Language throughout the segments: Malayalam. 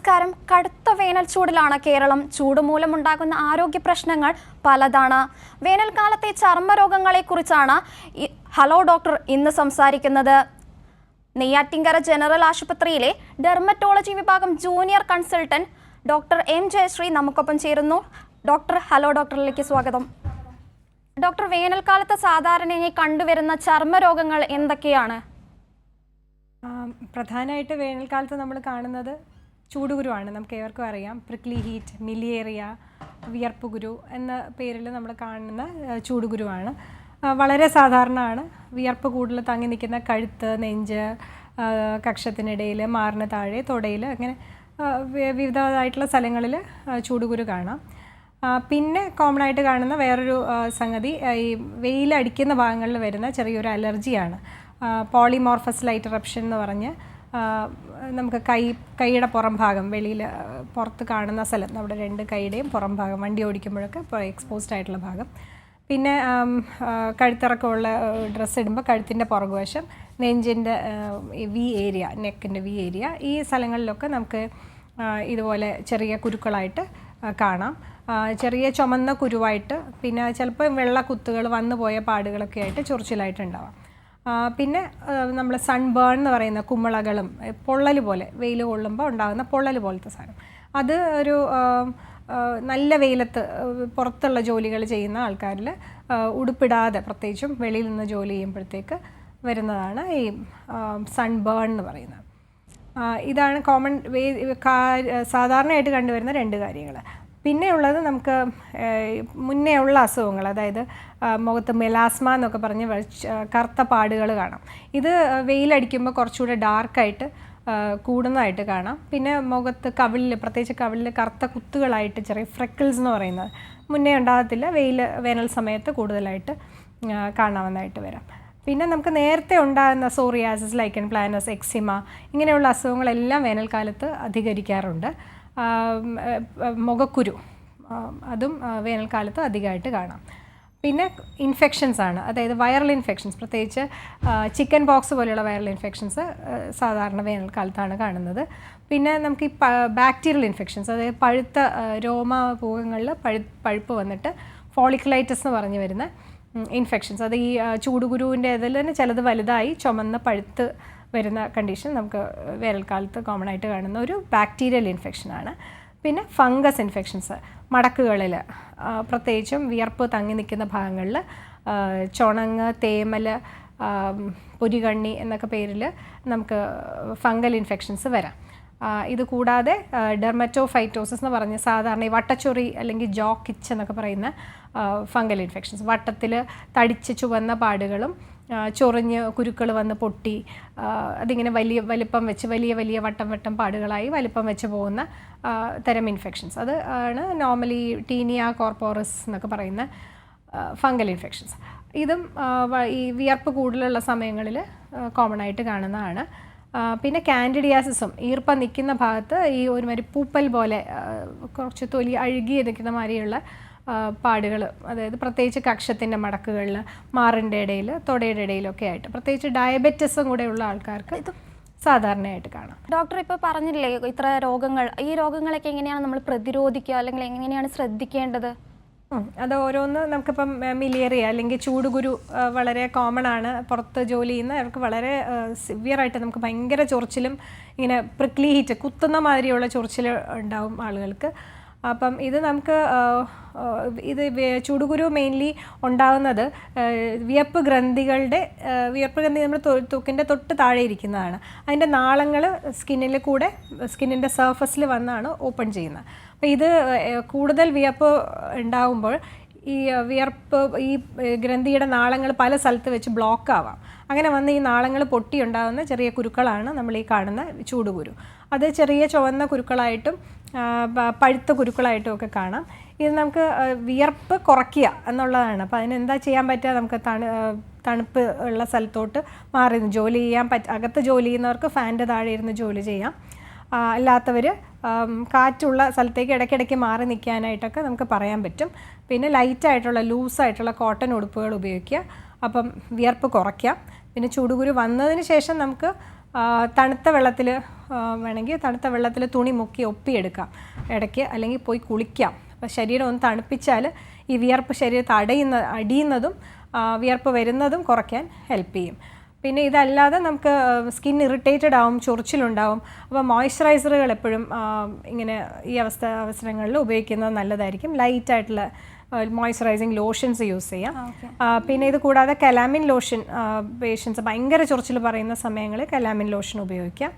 നമസ്കാരം. കടുത്ത വേനൽ ചൂടിലാണ് കേരളം. ചൂട് മൂലമുണ്ടാകുന്ന ആരോഗ്യ പ്രശ്നങ്ങൾ പലതാണ്. വേനൽക്കാലത്തെ ചർമ്മരോഗങ്ങളെക്കുറിച്ചാണ് ഹലോ ഡോക്ടർ ഇന്ന് സംസാരിക്കുന്നത്. നെയ്യാറ്റിൻകര ജനറൽ ആശുപത്രിയിലെ ഡെർമറ്റോളജി വിഭാഗം junior consultant doctor M Jayashree നമുക്കൊപ്പം ചേരുന്നു. ഡോക്ടർ, ഹലോ ഡോക്ടറിലേക്ക് സ്വാഗതം. ഡോക്ടർ, വേനൽക്കാലത്ത് സാധാരണയായി കണ്ടുവരുന്ന ചർമ്മരോഗങ്ങൾ എന്തൊക്കെയാണ്? പ്രധാനമായിട്ട് വേനൽക്കാലത്ത് നമ്മൾ കാണുന്നത് ചൂടുകുരുവാണ്. നമുക്ക് ഏവർക്കും അറിയാം. പ്രിക്ലി ഹീറ്റ്, മിലിയേറിയ, വിയർപ്പ് കുരു എന്ന പേരിൽ നമ്മൾ കാണുന്ന ചൂടുകുരുവാണ്. വളരെ സാധാരണമാണ്. വിയർപ്പ് കൂടുതൽ തങ്ങി നിൽക്കുന്ന കഴുത്ത്, നെഞ്ച്, കക്ഷത്തിനിടയിൽ, മാറിന് താഴെ, തൊടയിൽ, അങ്ങനെ വിവിധമായിട്ടുള്ള സ്ഥലങ്ങളിൽ ചൂടുകുരു കാണാം. പിന്നെ കോമൺ ആയിട്ട് കാണുന്ന വേറൊരു സംഗതി ഈ വെയിലടിക്കുന്ന ഭാഗങ്ങളിൽ വരുന്ന ചെറിയൊരു അലർജിയാണ്. പോളിമോർഫസ് ലൈറ്റ് ഇറപ്ഷൻ എന്ന് പറഞ്ഞ് നമുക്ക് കൈയുടെ പുറം ഭാഗം, വെളിയിൽ പുറത്ത് കാണുന്ന സ്ഥലം, നമ്മുടെ രണ്ട് കൈയുടെയും പുറം ഭാഗം, വണ്ടി ഓടിക്കുമ്പോഴൊക്കെ എക്സ്പോസ്ഡ് ആയിട്ടുള്ള ഭാഗം. പിന്നെ കഴുത്തിറക്കമുള്ള ഡ്രസ്സ് ഇടുമ്പോൾ കഴുത്തിൻ്റെ പുറകുവശം, നെഞ്ചിൻ്റെ വി ഏരിയ, നെക്കിൻ്റെ വി ഏരിയ, ഈ സ്ഥലങ്ങളിലൊക്കെ നമുക്ക് ഇതുപോലെ ചെറിയ കുരുക്കളായിട്ട് കാണാം. ചെറിയ ചുമന്ന കുരുവായിട്ട്, പിന്നെ ചിലപ്പോൾ വെള്ള കുത്തുകൾ വന്നു പോയ പാടുകളൊക്കെ ആയിട്ട് ചൊറിച്ചിലായിട്ടുണ്ടാവാം. പിന്നെ നമ്മൾ സൺബേൺ എന്ന് പറയുന്ന കുമിളകളും പൊള്ളൽ പോലെ, വെയിൽ കൊള്ളുമ്പോൾ ഉണ്ടാകുന്ന പൊള്ളൽ പോലത്തെ സാധനം, അത് ഒരു നല്ല വെയിലത്ത് പുറത്തുള്ള ജോലികൾ ചെയ്യുന്ന ആൾക്കാരിൽ ഉടുപ്പിടാതെ, പ്രത്യേകിച്ചും വെളിയിൽ നിന്ന് ജോലി ചെയ്യുമ്പോഴത്തേക്ക് വരുന്നതാണ് ഈ സൺബേൺ എന്ന് പറയുന്നത്. ഇതാണ് കോമൺ സാധാരണയായിട്ട് കണ്ടുവരുന്ന രണ്ട് കാര്യങ്ങൾ. പിന്നെയുള്ളത് നമുക്ക് മുന്നേ ഉള്ള അസുഖങ്ങൾ, അതായത് മുഖത്ത് മെലാസ്മ എന്നൊക്കെ പറഞ്ഞ് കറുത്ത പാടുകൾ കാണാം. ഇത് വെയിലടിക്കുമ്പോൾ കുറച്ചുകൂടെ ഡാർക്കായിട്ട് കൂടുന്നതായിട്ട് കാണാം. പിന്നെ മുഖത്ത് കവിളിൽ, പ്രത്യേകിച്ച് കവിളിൽ കറുത്ത കുത്തുകളായിട്ട് ചെറിയ ഫ്രെക്കിൾസ് എന്ന് പറയുന്നത് മുന്നേ ഉണ്ടാകത്തില്ല, വേനൽ സമയത്ത് കൂടുതലായിട്ട് കാണാവുന്നതായിട്ട് വരാം. പിന്നെ നമുക്ക് നേരത്തെ ഉണ്ടാകുന്ന സോറിയാസിസ്, ലൈക്കൻ പ്ലാനസ്, എക്സിമ, ഇങ്ങനെയുള്ള അസുഖങ്ങളെല്ലാം വേനൽക്കാലത്ത് അധികരിക്കാറുണ്ട്. മുഖക്കുരു, അതും വേനൽക്കാലത്ത് അധികമായിട്ട് കാണാം. പിന്നെ ഇൻഫെക്ഷൻസ് ആണ്, അതായത് വൈറൽ ഇൻഫെക്ഷൻസ്, പ്രത്യേകിച്ച് ചിക്കൻ പോക്സ് പോലെയുള്ള വൈറൽ ഇൻഫെക്ഷൻസ് സാധാരണ വേനൽക്കാലത്താണ് കാണുന്നത്. പിന്നെ നമുക്ക് ഈ ബാക്ടീരിയൽ ഇൻഫെക്ഷൻസ്, അതായത് പഴുത്ത രോമകൂപങ്ങളിൽ പഴുപ്പ് വന്നിട്ട് ഫോളിക്കുലൈറ്റിസ് എന്ന് പറഞ്ഞ് വരുന്ന ഇൻഫെക്ഷൻസ്, അത് ഈ ചൂടുകുരുവിൻ്റെ ഇതിൽ തന്നെ ചിലത് വലുതായി ചുമന്ന് പഴുത്ത് വരുന്ന കണ്ടീഷൻ നമുക്ക് വേനൽക്കാലത്ത് കോമൺ ആയിട്ട് കാണുന്ന ഒരു ബാക്ടീരിയൽ ഇൻഫെക്ഷനാണ്. പിന്നെ ഫംഗസ് ഇൻഫെക്ഷൻസ്, മടക്കുകളിൽ, പ്രത്യേകിച്ചും വിയർപ്പ് തങ്ങി നിൽക്കുന്ന ഭാഗങ്ങളിൽ ചുണങ്ങ്, തേമൽ, പൊരികണ്ണി എന്നൊക്കെ പേരിൽ നമുക്ക് ഫംഗൽ ഇൻഫെക്ഷൻസ് വരാം. ഇത് കൂടാതെ ഡെർമറ്റോഫൈറ്റോസിസ് എന്ന് പറഞ്ഞ് സാധാരണ ഈ വട്ടച്ചൊറി അല്ലെങ്കിൽ ജോക്ക് ഇച്ച് എന്നൊക്കെ പറയുന്ന ഫംഗൽ ഇൻഫെക്ഷൻസ്, വട്ടത്തിൽ തടിച്ച് ചുവന്ന പാടുകളും ചൊറിഞ്ഞ് കുരുക്കൾ വന്ന് പൊട്ടി അതിങ്ങനെ വലിപ്പം വെച്ച് വലിയ വട്ടം പാടുകളായി വലിപ്പം വെച്ച് പോകുന്ന തരം ഇൻഫെക്ഷൻസ്, അത് ആണ് നോർമലി ടീനിയ കോർപ്പോറസ് എന്നൊക്കെ പറയുന്ന ഫംഗൽ ഇൻഫെക്ഷൻസ്. ഇതും ഈ വിയർപ്പ് കൂടുതലുള്ള സമയങ്ങളിൽ കോമൺ ആയിട്ട് കാണുന്നതാണ്. പിന്നെ കാൻഡിഡിയാസിസും, ഈർപ്പം നിൽക്കുന്ന ഭാഗത്ത് ഈ ഒരുമാതിരി പൂപ്പൽ പോലെ കുറച്ച് തൊലി അഴുകി നിൽക്കുന്ന മാതിരിയുള്ള പാടുകൾ, അതായത് പ്രത്യേകിച്ച് കക്ഷത്തിൻ്റെ മടക്കുകളിൽ, മാറിൻ്റെ ഇടയിൽ, തൊടയുടെ ഇടയിലൊക്കെ ആയിട്ട്, പ്രത്യേകിച്ച് ഡയബറ്റിസും കൂടെ ഉള്ള ആൾക്കാർക്ക് ഇത് സാധാരണയായിട്ട് കാണാം. ഡോക്ടർ ഇപ്പോൾ പറഞ്ഞില്ലേ ഇത്ര രോഗങ്ങൾ, ഈ രോഗങ്ങളൊക്കെ എങ്ങനെയാണ് നമ്മൾ പ്രതിരോധിക്കുക, അല്ലെങ്കിൽ എങ്ങനെയാണ് ശ്രദ്ധിക്കേണ്ടത്? അത് ഓരോന്ന് നമുക്കിപ്പം മിലിയേറിയ അല്ലെങ്കിൽ ചൂടുകുരു വളരെ കോമൺ ആണ്. പുറത്ത് ജോലി ചെയ്യുന്ന അവർക്ക് വളരെ സിവിയറായിട്ട് നമുക്ക് ഭയങ്കര ചൊറിച്ചിലും ഇങ്ങനെ പ്രിക്ലി ഹീറ്റ് കുത്തുന്ന മാതിരിയുള്ള ചൊറിച്ചിൽ ഉണ്ടാവും ആളുകൾക്ക്. അപ്പം ഇത് നമുക്ക് ചൂടുകുരു മെയിൻലി ഉണ്ടാകുന്നത് വിയർപ്പ് ഗ്രന്ഥി നമ്മൾ ത്വക്കിൻ്റെ തൊട്ട് താഴെ ഇരിക്കുന്നതാണ്. അതിൻ്റെ നാളങ്ങൾ സ്കിന്നിൻ്റെ സർഫസിൽ വന്നാണ് ഓപ്പൺ ചെയ്യുന്നത്. അപ്പോൾ ഇത് കൂടുതൽ വിയർപ്പ് ഉണ്ടാകുമ്പോൾ ഈ ഗ്രന്ഥിയുടെ നാളങ്ങൾ പല സ്ഥലത്ത് വെച്ച് ബ്ലോക്ക് ആവാം. അങ്ങനെ വന്ന് ഈ നാളങ്ങൾ പൊട്ടി ഉണ്ടാകുന്ന ചെറിയ കുരുക്കളാണ് നമ്മൾ ഈ കാണുന്ന ചൂടുകുരു. അത് ചെറിയ ചുവന്ന കുരുക്കളായിട്ടും പഴുത്ത കുരുക്കളായിട്ടും ഒക്കെ കാണാം. ഇത് നമുക്ക് വിയർപ്പ് കുറയ്ക്കുക എന്നുള്ളതാണ്. അപ്പോൾ അതിനെന്താ ചെയ്യാൻ പറ്റുക? നമുക്ക് തണുപ്പ് ഉള്ള സ്ഥലത്തോട്ട് മാറി ജോലി ചെയ്യാൻ അകത്ത് ജോലി ചെയ്യുന്നവർക്ക് ഫാനിൻ്റെ താഴെ ഇരുന്ന് ജോലി ചെയ്യാം. അല്ലാത്തവർ കാറ്റുള്ള സ്ഥലത്തേക്ക് ഇടയ്ക്കിടയ്ക്ക് മാറി നിൽക്കാനായിട്ടൊക്കെ നമുക്ക് പറയാൻ പറ്റും. പിന്നെ ലൈറ്റായിട്ടുള്ള ലൂസായിട്ടുള്ള കോട്ടൺ ഉടുപ്പുകൾ ഉപയോഗിക്കുക. അപ്പം വിയർപ്പ് കുറയ്ക്കാം. പിന്നെ ചൂടുകുരു വന്നതിന് ശേഷം നമുക്ക് തണുത്ത വെള്ളത്തിൽ വേണമെങ്കിൽ തണുത്ത വെള്ളത്തിൽ തുണി മുക്കി ഒപ്പിയെടുക്കാം ഇടയ്ക്ക്, അല്ലെങ്കിൽ പോയി കുളിക്കാം. അപ്പോൾ ശരീരം ഒന്ന് തണുപ്പിച്ചാൽ ഈ വിയർപ്പ് ശരീരത്തെ അടിയുന്നതും വിയർപ്പ് വരുന്നതും കുറയ്ക്കാൻ ഹെൽപ്പ് ചെയ്യും. പിന്നെ ഇതല്ലാതെ നമുക്ക് സ്കിൻ ഇറിറ്റേറ്റഡ് ആവും, ചൊറിച്ചിലുണ്ടാവും. അപ്പോൾ മോയ്സ്ചറൈസറുകൾ എപ്പോഴും ഇങ്ങനെ ഈ അവസരങ്ങളിൽ ഉപയോഗിക്കുന്നത് നല്ലതായിരിക്കും. ലൈറ്റായിട്ടുള്ള മോയ്സ്ചറൈസിങ് ലോഷൻസ് യൂസ് ചെയ്യാം. പിന്നെ ഇത് കൂടാതെ കലാമിൻ ലോഷൻ പേഷ്യൻസ് ഭയങ്കര ചൊറിച്ചിൽ പറയുന്ന സമയങ്ങളിൽ കലാമിൻ ലോഷൻ ഉപയോഗിക്കാം.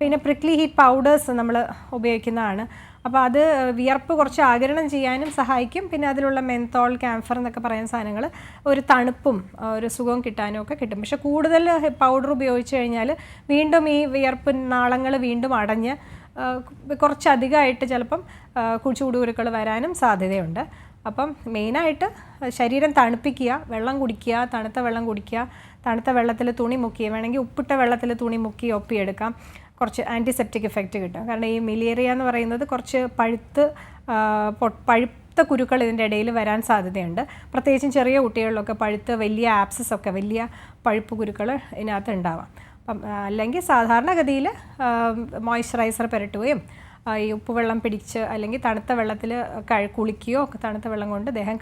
പിന്നെ പ്രിക്ലി ഹീറ്റ് പൗഡേഴ്സ് നമ്മൾ ഉപയോഗിക്കുന്നതാണ്. അപ്പോൾ അത് വിയർപ്പ് കുറച്ച് ആഗിരണം ചെയ്യാനും സഹായിക്കും. പിന്നെ അതിലുള്ള മെന്തോൾ, ക്യാംഫർ എന്നൊക്കെ പറയുന്ന സാധനങ്ങൾ ഒരു തണുപ്പും ഒരു സുഖവും കിട്ടാനും ഒക്കെ കിട്ടും. പക്ഷേ കൂടുതൽ പൗഡർ ഉപയോഗിച്ച് കഴിഞ്ഞാൽ വീണ്ടും ഈ വിയർപ്പ് നാളങ്ങൾ വീണ്ടും അടഞ്ഞ് കുറച്ചധികമായിട്ട് ചിലപ്പം ചൂടുകുരുക്കൾ വരാനും സാധ്യതയുണ്ട്. അപ്പം മെയിനായിട്ട് ശരീരം തണുപ്പിക്കുക, വെള്ളം കുടിക്കുക, തണുത്ത വെള്ളം കുടിക്കുക, തണുത്ത വെള്ളത്തിൽ തുണി മുക്കി, വേണമെങ്കിൽ ഉപ്പിട്ട വെള്ളത്തിൽ തുണി മുക്കി ഒപ്പിയെടുക്കാം. കുറച്ച് ആൻറ്റിസെപ്റ്റിക് എഫക്റ്റ് കിട്ടും. കാരണം ഈ മിലിയേറിയ എന്ന് പറയുന്നത് കുറച്ച് പഴുത്ത കുരുക്കൾ ഇതിൻ്റെ ഇടയിൽ വരാൻ സാധ്യതയുണ്ട്. പ്രത്യേകിച്ചും ചെറിയ കുട്ടികളിലൊക്കെ പഴുത്ത് വലിയ ആപ്സസ് ഒക്കെ, വലിയ പഴുപ്പ് കുരുക്കൾ ഇതിനകത്ത് ഉണ്ടാവാം. അപ്പം അല്ലെങ്കിൽ സാധാരണഗതിയിൽ മോയ്സ്ചറൈസർ പുരട്ടുകയും ഈ ഉപ്പുവെള്ളം പിടിച്ച് അല്ലെങ്കിൽ തണുത്ത വെള്ളത്തിൽ കുളിക്കുകയോ തണുത്ത വെള്ളം കൊണ്ട് ദേഹം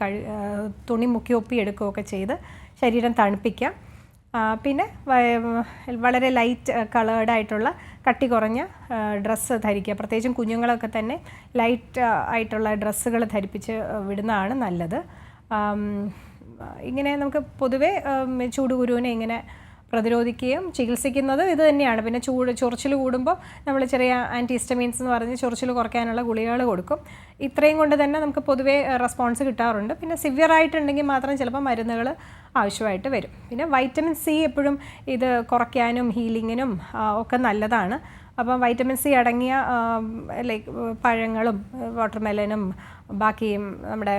തുണി മുക്കി ഒപ്പിയെടുക്കുകയോ ഒക്കെ ചെയ്ത് ശരീരം തണുപ്പിക്കാം. പിന്നെ വളരെ ലൈറ്റ് കളേർഡായിട്ടുള്ള കട്ടി കുറഞ്ഞ ഡ്രസ്സ് ധരിക്കുക. പ്രത്യേകിച്ചും കുഞ്ഞുങ്ങളൊക്കെ തന്നെ ലൈറ്റ് ആയിട്ടുള്ള ഡ്രസ്സുകൾ ധരിപ്പിച്ച് വിടുന്നതാണ് നല്ലത്. ഇങ്ങനെ നമുക്ക് പൊതുവേ ചൂടുകുരുവിനെ ഇങ്ങനെ പ്രതിരോധിക്കുകയും ചികിത്സിക്കുന്നത് ഇത് തന്നെയാണ്. പിന്നെ ചൊറിച്ചിൽ കൂടുമ്പോൾ നമ്മൾ ചെറിയ ആൻറ്റിഹിസ്റ്റമീൻസ് എന്ന് പറഞ്ഞ് ചൊറിച്ചിൽ കുറയ്ക്കാനുള്ള ഗുളികകൾ കൊടുക്കും. ഇത്രയും കൊണ്ട് തന്നെ നമുക്ക് പൊതുവേ റെസ്പോൺസ് കിട്ടാറുണ്ട്. പിന്നെ സിവിയർ ആയിട്ടുണ്ടെങ്കിൽ മാത്രം ചിലപ്പോൾ മരുന്നുകൾ ആവശ്യമായിട്ട് വരും. പിന്നെ വൈറ്റമിൻ സി എപ്പോഴും ഇത് കുറയ്ക്കാനും ഹീലിങ്ങിനും ഒക്കെ നല്ലതാണ്. അപ്പം വൈറ്റമിൻ സി അടങ്ങിയ ലൈക്ക് പഴങ്ങളും വാട്ടർമെലനും ബാക്കിയും നമ്മുടെ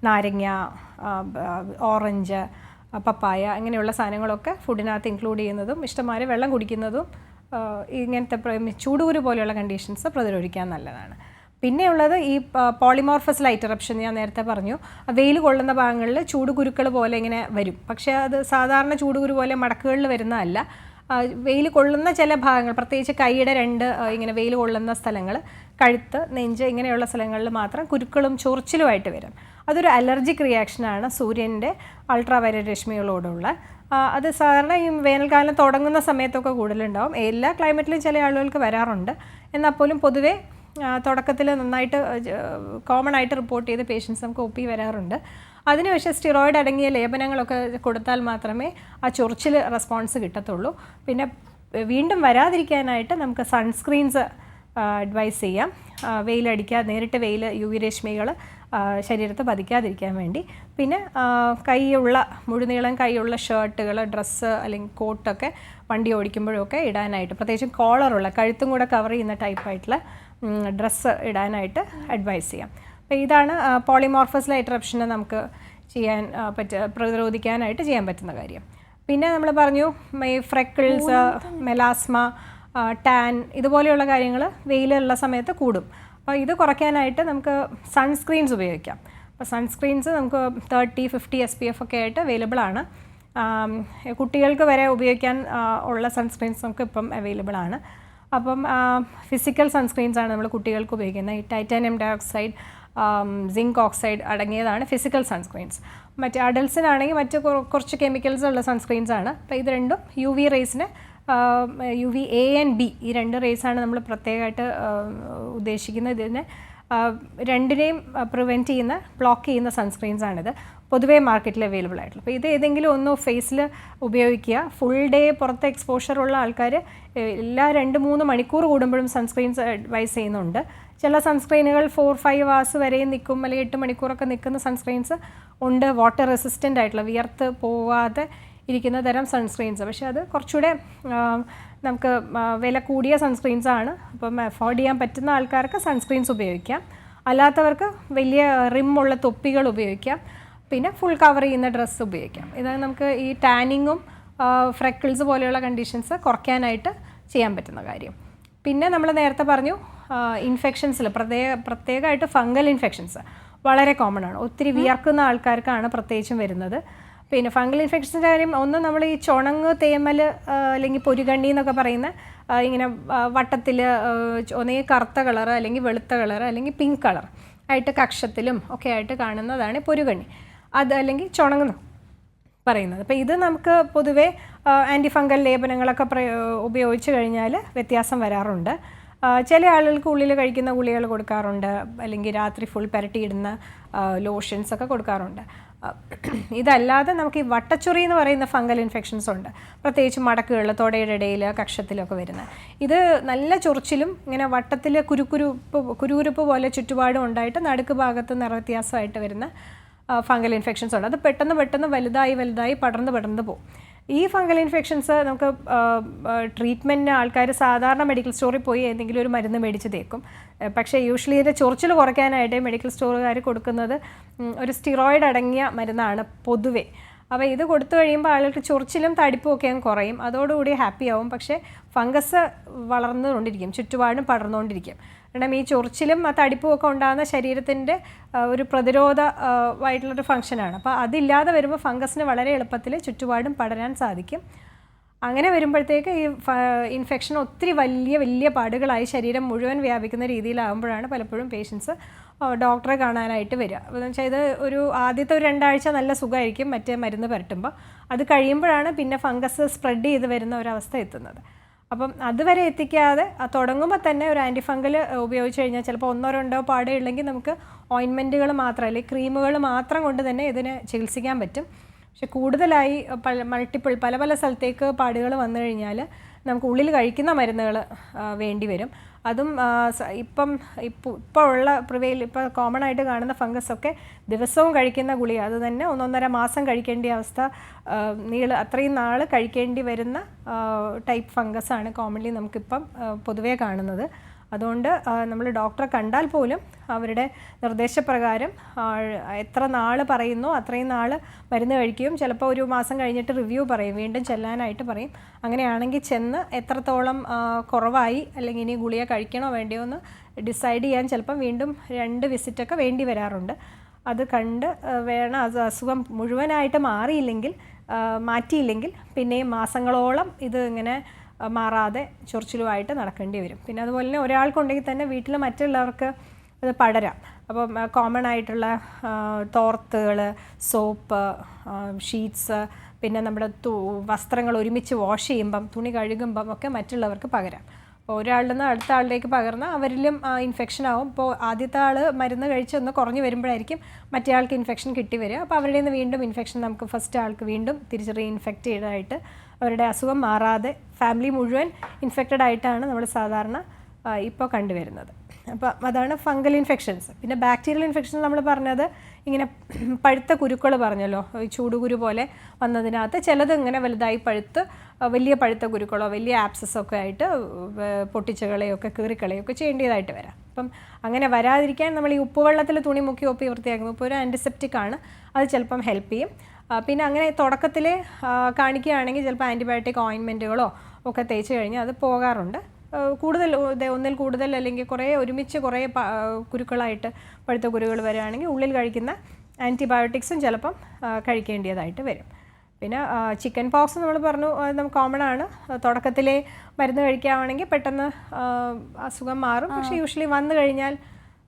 നാരങ്ങ, ഓറഞ്ച്, പപ്പായ അങ്ങനെയുള്ള സാധനങ്ങളൊക്കെ ഫുഡിനകത്ത് ഇൻക്ലൂഡ് ചെയ്യുന്നതും ഇഷ്ടംമാതിരി വെള്ളം കുടിക്കുന്നതും ഇങ്ങനത്തെ ചൂടുകുരു പോലെയുള്ള കണ്ടീഷൻസ് പ്രതിരോധിക്കാൻ നല്ലതാണ്. പിന്നെയുള്ളത് ഈ പോളിമോർഫസ് ലൈറ്റ് ഇറപ്ഷൻ ഞാൻ നേരത്തെ പറഞ്ഞു. വെയിൽ കൊള്ളുന്ന ഭാഗങ്ങളിൽ ചൂടുകുരുക്കൾ പോലെ ഇങ്ങനെ വരും. പക്ഷേ അത് സാധാരണ ചൂടുകുരു പോലെ മടക്കുകളിൽ വരുന്നതല്ല. വെയിൽ കൊള്ളുന്ന ചില ഭാഗങ്ങൾ, പ്രത്യേകിച്ച് കൈയുടെ ഇങ്ങനെ വെയിൽ കൊള്ളുന്ന സ്ഥലങ്ങൾ, കഴുത്ത്, നെഞ്ച് ഇങ്ങനെയുള്ള സ്ഥലങ്ങളിൽ മാത്രം കുരുക്കളും ചൊറിച്ചിലുമായിട്ട് വരും. അതൊരു അലർജിക് റിയാക്ഷനാണ് സൂര്യൻ്റെ അൾട്രാവയലറ്റ് രശ്മികളോടുള്ള. അത് സാധാരണ ഈ വേനൽക്കാലം തുടങ്ങുന്ന സമയത്തൊക്കെ കൂടുതലുണ്ടാവും. എല്ലാ ക്ലൈമറ്റിലും ചില ആളുകൾക്ക് വരാറുണ്ട്. എന്നാൽ പോലും പൊതുവേ തുടക്കത്തിൽ നന്നായിട്ട് കോമൺ ആയിട്ട് റിപ്പോർട്ട് ചെയ്ത പേഷ്യൻസ് നമുക്ക് ഒ പി വരാറുണ്ട്. അതിന് പക്ഷേ സ്റ്റിറോയിഡ് അടങ്ങിയ ലേപനങ്ങളൊക്കെ കൊടുത്താൽ മാത്രമേ ആ ചൊറിച്ചിൽ റെസ്പോൺസ് കിട്ടത്തുള്ളൂ. പിന്നെ വീണ്ടും വരാതിരിക്കാനായിട്ട് നമുക്ക് സൺസ്ക്രീൻസ് അഡ്വൈസ് ചെയ്യാം. നേരിട്ട് വെയിൽ UV രശ്മികൾ ശരീരത്ത് പതിക്കാതിരിക്കാൻ വേണ്ടി. പിന്നെ മുഴുനീളം കൈയുള്ള ഷർട്ടുകൾ, ഡ്രസ്സ് അല്ലെങ്കിൽ കോട്ടൊക്കെ വണ്ടി ഓടിക്കുമ്പോഴൊക്കെ ഇടാനായിട്ട്, പ്രത്യേകിച്ചും കോളറുള്ള കഴുത്തും കൂടെ കവർ ചെയ്യുന്ന ടൈപ്പായിട്ടുള്ള ഡ്രസ്സ് ഇടാനായിട്ട് അഡ്വൈസ് ചെയ്യാം. അപ്പോൾ ഇതാണ് പോളിമോർഫസ് ലൈറ്റ് ഇറപ്ഷനെ നമുക്ക് പ്രതിരോധിക്കാനായിട്ട് ചെയ്യാൻ പറ്റുന്ന കാര്യം. പിന്നെ നമ്മൾ പറഞ്ഞു ഈ ഫ്രെക്കിൾസ്, മെലാസ്മ, ടാൻ ഇതുപോലെയുള്ള കാര്യങ്ങൾ വെയിലുള്ള സമയത്ത് കൂടും. അപ്പോൾ ഇത് കുറയ്ക്കാനായിട്ട് നമുക്ക് സൺസ്ക്രീൻസ് ഉപയോഗിക്കാം. അപ്പോൾ സൺസ്ക്രീൻസ് നമുക്ക് 30-50 SPF ഒക്കെ ആയിട്ട് അവൈലബിൾ ആണ്. കുട്ടികൾക്ക് വരെ ഉപയോഗിക്കാൻ ഉള്ള സൺസ്ക്രീൻസ് നമുക്ക് ഇപ്പം അവൈലബിൾ ആണ്. അപ്പം ഫിസിക്കൽ സൺസ്ക്രീൻസ് ആണ് നമ്മൾ കുട്ടികൾക്ക് ഉപയോഗിക്കുന്നത്. ഈ ടൈറ്റാനിയം ഡയോക്സൈഡ്, സിങ്ക് ഓക്സൈഡ് അടങ്ങിയതാണ് ഫിസിക്കൽ സൺസ്ക്രീൻസ്. മറ്റ് അഡൽട്സിനാണെങ്കിൽ മറ്റ് കുറച്ച് കെമിക്കൽസ് ഉള്ള സൺസ്ക്രീൻസ് ആണ്. അപ്പോൾ ഇത് രണ്ടും UV റേസിന് UVA and B ഈ 2 റേസാണ് നമ്മൾ പ്രത്യേകമായിട്ട് ഉദ്ദേശിക്കുന്നത്. ഇതിനെ രണ്ടിനെയും പ്രിവെൻറ്റ് ചെയ്യുന്ന, ബ്ലോക്ക് ചെയ്യുന്ന സൺസ്ക്രീൻസാണിത്. പൊതുവേ മാർക്കറ്റിൽ അവൈലബിൾ ആയിട്ടുള്ള. അപ്പോൾ ഇത് ഏതെങ്കിലും ഒന്ന് ഫേസിൽ ഉപയോഗിക്കുക. ഫുൾ ഡേ പുറത്ത് എക്സ്പോഷറുള്ള ആൾക്കാർ എല്ലാ 2-3 മണിക്കൂർ കൂടുമ്പോഴും സൺസ്ക്രീൻസ് അഡ്വൈസ് ചെയ്യുന്നുണ്ട്. ചില സൺസ്ക്രീനുകൾ 4-5 hours വരെയും നിൽക്കും, അല്ലെങ്കിൽ 8 മണിക്കൂറൊക്കെ നിൽക്കുന്ന സൺസ്ക്രീൻസ് ഉണ്ട്. വാട്ടർ റെസിസ്റ്റൻ്റ് ആയിട്ടുള്ള, വിയർത്ത് പോവാതെ ഇരിക്കുന്ന തരം സൺസ്ക്രീൻസ്. പക്ഷേ അത് കുറച്ചുകൂടെ നമുക്ക് വില കൂടിയ സൺസ്ക്രീൻസാണ്. അപ്പം അഫോർഡ് ചെയ്യാൻ പറ്റുന്ന ആൾക്കാർക്ക് സൺസ്ക്രീൻസ് ഉപയോഗിക്കാം. അല്ലാത്തവർക്ക് വലിയ റിമ്മുള്ള തൊപ്പികൾ ഉപയോഗിക്കാം. പിന്നെ ഫുൾ കവർ ചെയ്യുന്ന ഡ്രസ്സ് ഉപയോഗിക്കാം. ഇത് നമുക്ക് ഈ ടാനിങ്ങും ഫ്രെക്കിൾസ് പോലെയുള്ള കണ്ടീഷൻസ് കുറയ്ക്കാനായിട്ട് ചെയ്യാൻ പറ്റുന്ന കാര്യം. പിന്നെ നമ്മൾ നേരത്തെ പറഞ്ഞു ഇൻഫെക്ഷൻസിൽ പ്രത്യേകമായിട്ട് ഫംഗൽ ഇൻഫെക്ഷൻസ് വളരെ കോമൺ ആണ്. ഒത്തിരി വിയർക്കുന്ന ആൾക്കാർക്കാണ് പ്രത്യേകിച്ചും വരുന്നത്. പിന്നെ ഫംഗൽ ഇൻഫെക്ഷൻ്റെ കാര്യം ഒന്ന്, നമ്മൾ ഈ ചുണങ്ങ്, തേമൽ അല്ലെങ്കിൽ പൊരുകണ്ണി എന്നൊക്കെ പറയുന്ന ഇങ്ങനെ വട്ടത്തിൽ ഒന്നെങ്കിൽ കറുത്ത കളർ അല്ലെങ്കിൽ വെളുത്ത കളർ അല്ലെങ്കിൽ പിങ്ക് കളർ ആയിട്ട് കക്ഷത്തിലും ഒക്കെ ആയിട്ട് കാണുന്നതാണ് പൊരുകണ്ണി. അത് അല്ലെങ്കിൽ ചുണങ്ങ് പറയുന്നത്. അപ്പോൾ ഇത് നമുക്ക് പൊതുവേ ആൻറ്റി ഫംഗൽ ലേപനങ്ങളൊക്കെ ഉപയോഗിച്ച് കഴിഞ്ഞാൽ വ്യത്യാസം വരാറുണ്ട്. ചില ആളുകൾക്ക് ഉള്ളിൽ കഴിക്കുന്ന ഗുളികൾ കൊടുക്കാറുണ്ട്, അല്ലെങ്കിൽ രാത്രി ഫുൾ പുരട്ടിയിടുന്ന ലോഷൻസ് ഒക്കെ കൊടുക്കാറുണ്ട്. ഇതല്ലാതെ നമുക്ക് ഈ വട്ടച്ചൊറി എന്ന് പറയുന്ന ഫംഗൽ ഇൻഫെക്ഷൻസ് ഉണ്ട്, പ്രത്യേകിച്ച് മടക്കുകൾ, തൊടയുടെ ഇടയിൽ, കക്ഷത്തിലൊക്കെ വരുന്നത്. ഇത് നല്ല ചൊറിച്ചിലും ഇങ്ങനെ വട്ടത്തിൽ കുരുകുരുപ്പ് പോലെ ചുറ്റുപാടും ഉണ്ടായിട്ട് നടുക്ക് ഭാഗത്ത് നിറവ്യത്യാസമായിട്ട് വരുന്ന ഫംഗൽ ഇൻഫെക്ഷൻസ് ഉണ്ട്. അത് പെട്ടെന്ന് വലുതായി പടർന്ന് പോകും. ഈ ഫംഗൽ ഇൻഫെക്ഷൻസ് നമുക്ക് ട്രീറ്റ്മെൻറ്റിന് ആൾക്കാർ സാധാരണ മെഡിക്കൽ സ്റ്റോറിൽ പോയി എന്തെങ്കിലും ഒരു മരുന്ന് മേടിച്ച് തേക്കും. പക്ഷേ യൂഷ്വലി ഇതിൻ്റെ ചൊറിച്ചിൽ കുറയ്ക്കാനായിട്ട് മെഡിക്കൽ സ്റ്റോറുകാർ കൊടുക്കുന്നത് ഒരു സ്റ്റിറോയിഡ് അടങ്ങിയ മരുന്നാണ് പൊതുവേ. അപ്പോൾ ഇത് കൊടുത്തു കഴിയുമ്പോൾ ആളുകൾക്ക് ചൊറിച്ചിലും തടിപ്പും ഒക്കെ അങ്ങ് കുറയും, അതോടുകൂടി ഹാപ്പി ആവും. പക്ഷേ ഫംഗസ് വളർന്നുകൊണ്ടിരിക്കും, ചുറ്റുപാടും പടർന്നുകൊണ്ടിരിക്കും. കാരണം ഈ ചൊറിച്ചിലും ആ തടിപ്പും ഒക്കെ ഉണ്ടാകുന്ന ശരീരത്തിൻ്റെ ഒരു പ്രതിരോധമായിട്ടുള്ളൊരു ഫംഗ്ഷനാണ്. അപ്പോൾ അതില്ലാതെ വരുമ്പോൾ ഫംഗസിന് വളരെ എളുപ്പത്തിൽ ചുറ്റുപാടും പടരാൻ സാധിക്കും. അങ്ങനെ വരുമ്പോഴത്തേക്ക് ഈ ഇൻഫെക്ഷൻ ഒത്തിരി വലിയ പാടുകളായി ശരീരം മുഴുവൻ വ്യാപിക്കുന്ന രീതിയിലാകുമ്പോഴാണ് പലപ്പോഴും പേഷ്യൻസ് ഡോക്ടറെ കാണാനായിട്ട് വരിക. എന്ന് വെച്ചാൽ ഇത് ആദ്യത്തെ ഒരു 2 ആഴ്ച നല്ല സുഖമായിരിക്കും മറ്റേ മരുന്ന് പുരട്ടുമ്പോൾ. അത് കഴിയുമ്പോഴാണ് പിന്നെ ഫംഗസ് സ്പ്രെഡ് ചെയ്ത് വരുന്ന ഒരവസ്ഥ എത്തുന്നത്. അപ്പം അതുവരെ എത്തിക്കാതെ തുടങ്ങുമ്പോൾ തന്നെ ഒരു ആൻറ്റിഫംഗൽ ഉപയോഗിച്ച് കഴിഞ്ഞാൽ ചിലപ്പോൾ 1-2 പാടേ ഉള്ളെങ്കിൽ നമുക്ക് ഓയിൻമെൻറ്റുകൾ മാത്രം അല്ലെങ്കിൽ ക്രീമുകൾ മാത്രം കൊണ്ട് തന്നെ ഇതിനെ ചികിത്സിക്കാൻ പറ്റും. പക്ഷെ കൂടുതലായി പല സ്ഥലത്തേക്ക് പാടുകൾ വന്നു കഴിഞ്ഞാൽ നമുക്ക് ഉള്ളിൽ കഴിക്കുന്ന മരുന്നുകൾ വേണ്ടി വരും. അതും ഇപ്പോൾ ഉള്ള ഇപ്പോൾ കോമൺ ആയിട്ട് കാണുന്ന ഫംഗസൊക്കെ ദിവസവും കഴിക്കുന്ന ഗുളിക, അത് തന്നെ 1-1.5 മാസം കഴിക്കേണ്ട അവസ്ഥ, അത്രയും നാൾ കഴിക്കേണ്ടി വരുന്ന ടൈപ്പ് ഫംഗസാണ് കോമൺലി നമുക്കിപ്പം പൊതുവേ കാണുന്നത്. അതുകൊണ്ട് നമ്മൾ ഡോക്ടറെ കണ്ടാൽ പോലും അവരുടെ നിർദ്ദേശപ്രകാരം എത്ര നാൾ പറയുന്നു അത്രയും നാൾ മരുന്ന് കഴിക്കുകയും ചിലപ്പോൾ 1 മാസം കഴിഞ്ഞിട്ട് റിവ്യൂ പറയും, വീണ്ടും ചെല്ലാനായിട്ട് പറയും. അങ്ങനെയാണെങ്കിൽ ചെന്ന് എത്രത്തോളം കുറവായി അല്ലെങ്കിൽ ഇനി ഗുളിക കഴിക്കണോ വേണ്ടിയോ എന്ന് ഡിസൈഡ് ചെയ്യാൻ ചിലപ്പം വീണ്ടും 2 വിസിറ്റൊക്കെ വേണ്ടി വരാറുണ്ട്. അത് കണ്ട് വേണം, അത് അസുഖം മുഴുവനായിട്ട് മാറ്റിയില്ലെങ്കിൽ പിന്നെയും മാസങ്ങളോളം ഇത് ഇങ്ങനെ മാറാതെ ചൊറിച്ചിലുമായിട്ട് നടക്കേണ്ടി വരും. പിന്നെ അതുപോലെ തന്നെ ഒരാൾക്കുണ്ടെങ്കിൽ തന്നെ വീട്ടിൽ മറ്റുള്ളവർക്ക് അത് പടരാം. അപ്പം കോമൺ ആയിട്ടുള്ള തോർത്തുകൾ, സോപ്പ്, ഷീറ്റ്സ്, പിന്നെ നമ്മുടെ വസ്ത്രങ്ങൾ ഒരുമിച്ച് വാഷ് ചെയ്യുമ്പം, തുണി കഴുകുമ്പം ഒക്കെ മറ്റുള്ളവർക്ക് പകരാം. അപ്പോൾ ഒരാളിൽ നിന്ന് അടുത്ത ആളിലേക്ക് പകർന്നാൽ അവരിലും ഇൻഫെക്ഷൻ ആവും. ഇപ്പോൾ ആദ്യത്തെ ആൾ മരുന്ന് കഴിച്ചൊന്ന് കുറഞ്ഞു വരുമ്പോഴായിരിക്കും മറ്റേ ആൾക്ക് ഇൻഫെക്ഷൻ കിട്ടി വരിക. അപ്പോൾ അവരുടെ നിന്ന് വീണ്ടും ഇൻഫെക്ഷൻ നമുക്ക് ഫസ്റ്റ് ആൾക്ക് വീണ്ടും തിരിച്ച് റീഇൻഫെക്റ്റ് ചെയ്തതായിട്ട് അവരുടെ അസുഖം മാറാതെ ഫാമിലി മുഴുവൻ ഇൻഫെക്റ്റഡ് ആയിട്ടാണ് നമ്മൾ സാധാരണ ഇപ്പോൾ കണ്ടുവരുന്നത്. അപ്പോൾ അതാണ് ഫംഗൽ ഇൻഫെക്ഷൻസ്. പിന്നെ ബാക്ടീരിയൽ ഇൻഫെക്ഷൻ നമ്മൾ പറഞ്ഞത് ഇങ്ങനെ പഴുത്ത കുരുക്കൾ പറഞ്ഞല്ലോ, ഈ ചൂടുകുരു പോലെ വന്നതിനകത്ത് ചിലത് ഇങ്ങനെ വലുതായി പഴുത്ത് വലിയ പഴുത്ത കുരുക്കളോ വലിയ ആപ്സസൊക്കെ ആയിട്ട് പൊട്ടിച്ചകളെയൊക്കെ കീറിക്കളയൊക്കെ ചെയ്യേണ്ടതായിട്ട് വരാം. അപ്പം അങ്ങനെ വരാതിരിക്കാൻ നമ്മൾ ഈ ഉപ്പുവെള്ളത്തിൽ തുണി മുക്കി ഒപ്പി വൃത്തിയാക്കുമ്പോൾ ഇപ്പോൾ ഒരു ആൻറ്റിസെപ്റ്റിക് ആണ്, അത് ചിലപ്പം ഹെൽപ്പ് ചെയ്യും. പിന്നെ അങ്ങനെ തുടക്കത്തിൽ കാണിക്കുകയാണെങ്കിൽ ചിലപ്പോൾ ആൻറ്റിബയോട്ടിക് ഓയിൻമെൻറ്റുകളോ ഒക്കെ തേച്ച് കഴിഞ്ഞാൽ അത് പോകാറുണ്ട്. ഒന്നിൽ കൂടുതൽ അല്ലെങ്കിൽ ഒരുമിച്ച് കുറേ കുരുക്കളായിട്ട് പഴുത്ത കുരുകൾ വരികയാണെങ്കിൽ ഉള്ളിൽ കഴിക്കുന്ന ആൻറ്റിബയോട്ടിക്സും ചിലപ്പം കഴിക്കേണ്ടതായിട്ട് വരും. പിന്നെ ചിക്കൻ പോക്സ് നമ്മൾ പറഞ്ഞു, നമുക്ക് കോമൺ ആണ്. തുടക്കത്തിലെ മരുന്ന് കഴിക്കുകയാണെങ്കിൽ പെട്ടെന്ന് അസുഖം മാറും. പക്ഷേ യൂഷ്വലി വന്നു കഴിഞ്ഞാൽ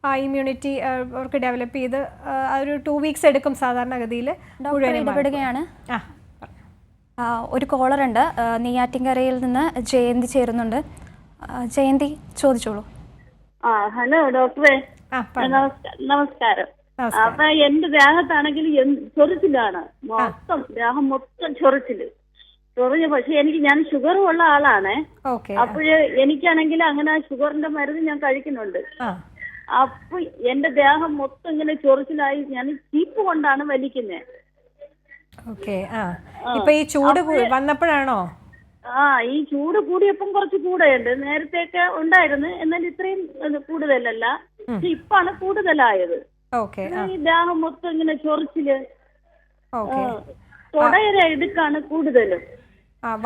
ആ ഇമ്മ്യൂണിറ്റി അവർക്ക് ഡെവലപ്പ് ചെയ്ത് ഒരു 2 വീക്സ് എടുക്കും സാധാരണഗതിയിൽ. ഇടപെടുകയാണ്. ഒരു കോളറുണ്ട്, നെയ്യാറ്റിൻകരയിൽ നിന്ന് ജയന്തി ചേരുന്നുണ്ട്. ജയന്തി, ചോദിച്ചോളൂ. ഹലോ ഡോക്ടറെ, നമസ്കാരം. അപ്പൊ എന്റെ ദേഹത്താണെങ്കിൽ ചൊറിച്ചിലാണ്, ദേഹം മൊത്തം ചൊറിച്ചില്. പക്ഷെ ഞാൻ ഷുഗർ ഉള്ള ആളാണ്. അപ്പോഴ് എനിക്കാണെങ്കിൽ അങ്ങനെ ഷുഗറിന്റെ മരുന്ന് ഞാൻ കഴിക്കുന്നുണ്ട്. അപ്പൊ എന്റെ ദേഹം മൊത്തം ഇങ്ങനെ ചൊറിച്ചിലായി. ഞാൻ ചീപ്പ് കൊണ്ടാണ് വലിക്കുന്നത്. ഈ ചൂട് വന്നപ്പോഴാണോ? ഈ ചൂട് കൂടിയപ്പം കുറച്ച് കൂടെയുണ്ട്. നേരത്തെയൊക്കെ ഉണ്ടായിരുന്നു, എന്നാൽ ഇത്രയും കൂടുതലല്ല. പക്ഷെ ഇപ്പാണ് കൂടുതലായത്. ഈ ദേഹം മൊത്തം ഇങ്ങനെ ചൊറിച്ചില്, തൊടയുടെ ഇടുക്കാണ് കൂടുതലും.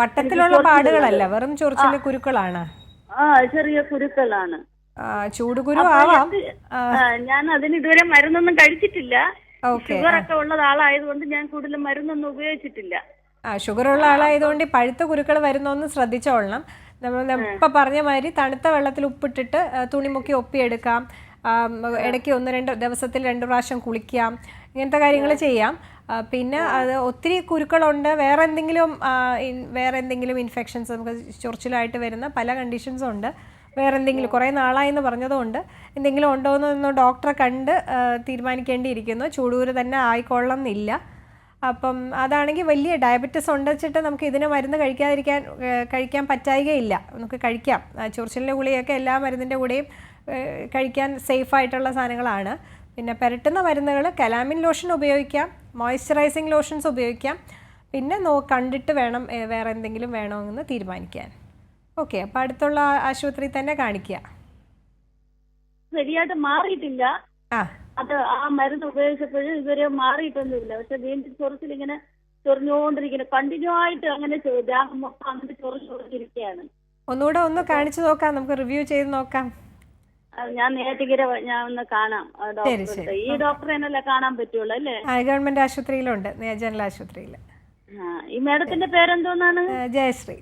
വട്ടത്തിലുള്ള പാടുകളല്ല, വെറും ചൊറിച്ചില് കുരുക്കളാണ്. ചെറിയ കുരുക്കളാണ്. ചൂടുകുരു ആവാം. ഞാൻ അതിന് ഇതുവരെ മരുന്നൊന്നും കഴിച്ചിട്ടില്ല. ഷുഗർ ഒക്കെ ഉള്ള ആളായതുകൊണ്ട് ഞാൻ കൂടുതലും മരുന്നൊന്നും ഉപയോഗിച്ചിട്ടില്ല. ഷുഗർ ഉള്ള ആളായതുകൊണ്ട് പഴുത്ത കുരുക്കൾ വരുന്നൊന്ന് ശ്രദ്ധിച്ചോളണം. നമ്മൾ ഇപ്പം പറഞ്ഞ മാതിരി തണുത്ത വെള്ളത്തിൽ ഉപ്പിട്ടിട്ട് തുണിമുക്കി ഒപ്പിയെടുക്കാം. ഇടയ്ക്ക് 1-2 ദിവസത്തിൽ 2 പ്രാവശ്യം കുളിക്കാം. ഇങ്ങനത്തെ കാര്യങ്ങൾ ചെയ്യാം. പിന്നെ അത് ഒത്തിരി കുരുക്കളുണ്ട്, വേറെ എന്തെങ്കിലും ഇൻഫെക്ഷൻസ്, നമുക്ക് ചൊറിച്ചിലായിട്ട് വരുന്ന പല കണ്ടീഷൻസും ഉണ്ട്. വേറെ എന്തെങ്കിലും കുറേ നാളായെന്ന് പറഞ്ഞതുകൊണ്ട് എന്തെങ്കിലും ഉണ്ടോ എന്ന് ഡോക്ടറെ കണ്ട് തീരുമാനിക്കേണ്ടിയിരിക്കുന്നു. ചൂടുകുരു തന്നെ ആയിക്കൊള്ളണം എന്നില്ല. അപ്പം അതാണെങ്കിൽ വലിയ ഡയബറ്റിസ് ഉണ്ടെച്ചിട്ട് നമുക്ക് ഇതിന് മരുന്ന് കഴിക്കാൻ പറ്റായികയില്ല. നമുക്ക് കഴിക്കാം. ചൊറിച്ചിലിൻ്റെ ഗുളികയൊക്കെ എല്ലാ മരുന്നിൻ്റെ കൂടെയും കഴിക്കാൻ സേഫായിട്ടുള്ള സാധനങ്ങളാണ്. പിന്നെ പുരട്ടുന്ന മരുന്നുകൾ കലാമിൻ ലോഷൻ ഉപയോഗിക്കാം, മോയ്സ്ചറൈസിങ് ലോഷൻസ് ഉപയോഗിക്കാം. പിന്നെ കണ്ടിട്ട് വേണം വേറെ എന്തെങ്കിലും വേണമെന്ന് തീരുമാനിക്കാൻ. ഓക്കെ, അപ്പോൾ അടുത്തുള്ള ആശുപത്രിയിൽ തന്നെ കാണിക്കുക. ശരിയായിട്ട് മാറിയിട്ടില്ല. അത് ആ മരുന്ന് ഉപയോഗിച്ചപ്പോഴും ഇതുവരെ മാറിയിട്ടൊന്നുമില്ല. പക്ഷെ വീണ്ടും ചൊറിച്ചിലിങ്ങനെ ചൊറിഞ്ഞുകൊണ്ടിരിക്കുന്നു. കണ്ടിന്യൂ ആയിട്ട് അങ്ങനെ അങ്ങനെ ചൊറിഞ്ഞിരിക്കുകയാണ്. ഒന്നുകൂടെ ഒന്ന് കാണിച്ചു നോക്കാം, നമുക്ക് റിവ്യൂ ചെയ്ത് നോക്കാം. ഞാൻ നേരത്തെ ഞാൻ ഒന്ന് കാണാം ഡോക്ടറെ. ഈ ഡോക്ടറെ തന്നെയല്ലേ കാണാൻ പറ്റുള്ളൂ അല്ലേ? ഗവൺമെന്റ് ആശുപത്രിയിലുണ്ട്, ജനറൽ ആശുപത്രിയിൽ. ഈ മാഡത്തിന്റെ പേരെന്തോന്നാണ്? ജയശ്രീ.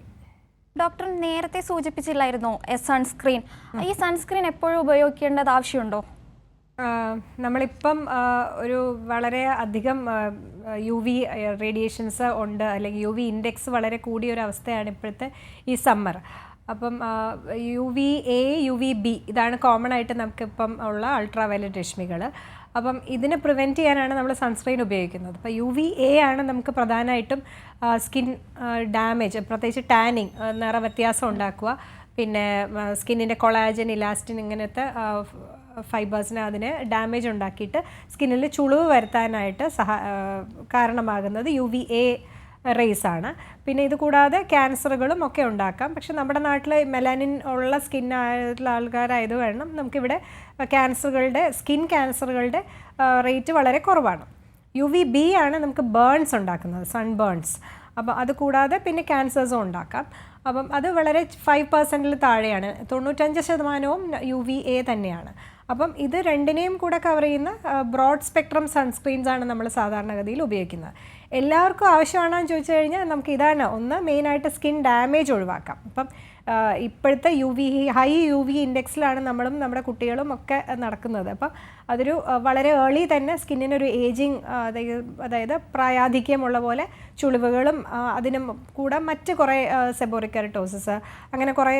ഡോക്ടർ നേരത്തെ സൂചിപ്പിച്ചില്ലായിരുന്നോ സൺസ്ക്രീൻ? ഈ സൺസ്ക്രീൻ എപ്പോഴും ഉപയോഗിക്കേണ്ടത് ആവശ്യമുണ്ടോ? നമ്മളിപ്പം ഒരു വളരെ അധികം UV റേഡിയേഷൻസ് ഉണ്ട്, അല്ലെങ്കിൽ UV ഇൻഡെക്സ് വളരെ കൂടിയ ഒരു അവസ്ഥയാണ് ഇപ്പോഴത്തെ ഈ സമ്മർ. അപ്പം UVA UVB ഇതാണ് കോമൺ ആയിട്ട് നമുക്കിപ്പം ഉള്ള അൾട്രാ വയലറ്റ് രശ്മികൾ. അപ്പം ഇതിനെ പ്രിവെൻറ്റ് ചെയ്യാനാണ് നമ്മൾ സൺസ്ക്രീൻ ഉപയോഗിക്കുന്നത്. അപ്പോൾ UVA ആണ് നമുക്ക് പ്രധാനമായിട്ടും സ്കിൻ ഡാമേജ്, പ്രത്യേകിച്ച് ടാനിങ്, നിറവ്യത്യാസം ഉണ്ടാക്കുക. പിന്നെ സ്കിന്നിൻ്റെ കൊളാജൻ, ഇലാസ്റ്റിൻ ഇങ്ങനത്തെ ഫൈബേഴ്സിന് അതിന് ഡാമേജ് ഉണ്ടാക്കിയിട്ട് സ്കിന്നിൽ ചുളിവ് വരുത്താനായിട്ട് കാരണമാകുന്നത് UVA റേസ് ആണ്. പിന്നെ ഇത് കൂടാതെ ക്യാൻസറുകളും ഒക്കെ ഉണ്ടാക്കാം. പക്ഷെ നമ്മുടെ നാട്ടിൽ മെലാനിൻ ഉള്ള സ്കിന്നായിട്ടുള്ള ആൾക്കാരായത് കാരണം നമുക്കിവിടെ സ്കിൻ ക്യാൻസറുകളുടെ റേറ്റ് വളരെ കുറവാണ്. UVB ആണ് നമുക്ക് ബേൺസ് ഉണ്ടാക്കുന്നത്, സൺ ബേൺസ്. അപ്പോൾ അത് കൂടാതെ പിന്നെ ക്യാൻസേഴ്സും ഉണ്ടാക്കാം. അപ്പം അത് വളരെ 5% താഴെയാണ്. 95% UVA തന്നെയാണ്. അപ്പം ഇത് രണ്ടിനെയും കൂടെ കവർ ചെയ്യുന്ന ബ്രോഡ് സ്പെക്ട്രം സൺസ്ക്രീൻസ് ആണ് നമ്മൾ സാധാരണഗതിയിൽ ഉപയോഗിക്കുന്നത്. എല്ലാവർക്കും ആവശ്യമാണെന്ന് ചോദിച്ചു കഴിഞ്ഞാൽ നമുക്ക് ഇതാണ് ഒന്ന് മെയിനായിട്ട് സ്കിൻ ഡാമേജ് ഒഴിവാക്കാം. അപ്പം ഇപ്പോഴത്തെ ഹൈ UV ഇൻഡെക്സിലാണ് നമ്മളും നമ്മുടെ കുട്ടികളും ഒക്കെ നടക്കുന്നത്. അപ്പം അതൊരു വളരെ ഏർലി തന്നെ സ്കിന്നിനൊരു ഏജിങ്, അതായത് പ്രായാധിക്യമുള്ള പോലെ ചുളിവുകളും അതിനും കൂടെ മറ്റ് കുറേ സെബോറിക് കെറട്ടോസിസ്, അങ്ങനെ കുറേ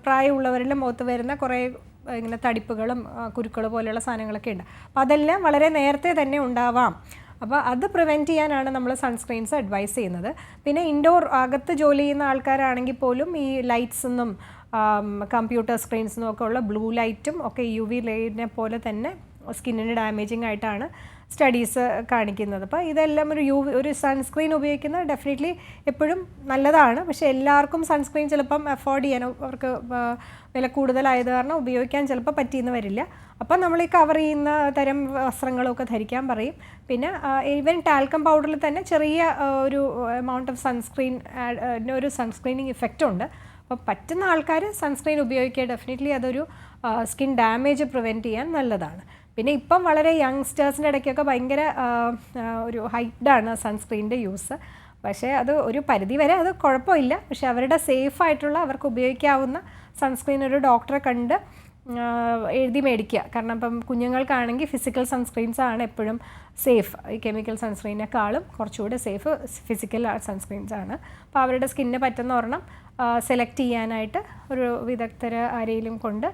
പ്രായമുള്ളവരിലും മുഖത്ത് വരുന്ന കുറേ ഇങ്ങനെ തടിപ്പുകളും കുരുക്കൾ പോലെയുള്ള സാധനങ്ങളൊക്കെ ഉണ്ട്. അപ്പോൾ അതെല്ലാം വളരെ നേരത്തെ തന്നെ ഉണ്ടാവാം. അപ്പോൾ അത് പ്രിവെൻറ്റ് ചെയ്യാനാണ് നമ്മൾ സൺസ്ക്രീൻസ് അഡ്വൈസ് ചെയ്യുന്നത്. പിന്നെ ഇൻഡോർ അകത്ത് ജോലി ചെയ്യുന്ന ആൾക്കാരാണെങ്കിൽ പോലും ഈ ലൈറ്റ്സൊന്നും കമ്പ്യൂട്ടർ സ്ക്രീൻസിനും ഒക്കെ ഉള്ള ബ്ലൂ ലൈറ്റും ഒക്കെ UV ലൈറ്റിനെ പോലെ തന്നെ സ്കിന്നിന് ഡാമേജിങ് ആയിട്ടാണ് സ്റ്റഡീസ് കാണിക്കുന്നത്. അപ്പോൾ ഇതെല്ലാം ഒരു സൺസ്ക്രീൻ ഉപയോഗിക്കുന്നത് ഡെഫിനറ്റ്ലി എപ്പോഴും നല്ലതാണ്. പക്ഷേ എല്ലാവർക്കും സൺസ്ക്രീൻ ചിലപ്പം അഫോർഡ് ചെയ്യാൻ അവർക്ക് വില കൂടുതലായത് കാരണം ഉപയോഗിക്കാൻ ചിലപ്പോൾ പറ്റിയെന്ന് വരില്ല. അപ്പം നമ്മൾ ഈ കവർ ചെയ്യുന്ന തരം വസ്ത്രങ്ങളൊക്കെ ധരിക്കാൻ പറയും. പിന്നെ ഈവൻ ടാൽക്കം പൗഡറിൽ തന്നെ ചെറിയ ഒരു എമൗണ്ട് ഓഫ് ഒരു സൺസ്ക്രീനിങ് ഇഫക്റ്റ് ഉണ്ട്. അപ്പോൾ പറ്റുന്ന ആൾക്കാർ സൺസ്ക്രീൻ ഉപയോഗിക്കുക. ഡെഫിനറ്റ്ലി അതൊരു സ്കിൻ ഡാമേജ് പ്രിവെൻറ്റ് ചെയ്യാൻ നല്ലതാണ്. പിന്നെ ഇപ്പം വളരെ യങ്സ്റ്റേഴ്സിൻ്റെ ഇടയ്ക്കൊക്കെ ഭയങ്കര ഒരു ഹൈപ്ഡാണ് സൺസ്ക്രീനിൻ്റെ യൂസ്. പക്ഷേ അത് ഒരു പരിധി വരെ അത് കുഴപ്പമില്ല. പക്ഷേ അവരുടെ സേഫായിട്ടുള്ള അവർക്ക് ഉപയോഗിക്കാവുന്ന സൺസ്ക്രീൻ ഒരു ഡോക്ടറെ കണ്ട് എഴുതി മേടിക്കുക. കാരണം ഇപ്പം കുഞ്ഞുങ്ങൾക്കാണെങ്കിൽ ഫിസിക്കൽ സൺസ്ക്രീൻസ് ആണ് എപ്പോഴും സേഫ്. ഈ കെമിക്കൽ സൺസ്ക്രീനേക്കാളും കുറച്ചുകൂടി സേഫ് ഫിസിക്കൽ സൺസ്ക്രീൻസ് ആണ്. അപ്പോൾ അവരുടെ സ്കിന്നിന് പറ്റുന്ന ഒരെണ്ണം സെലക്ട് ചെയ്യാനായിട്ട് ഒരു വിദഗ്ധരെ ആരെങ്കിലും കൊണ്ട്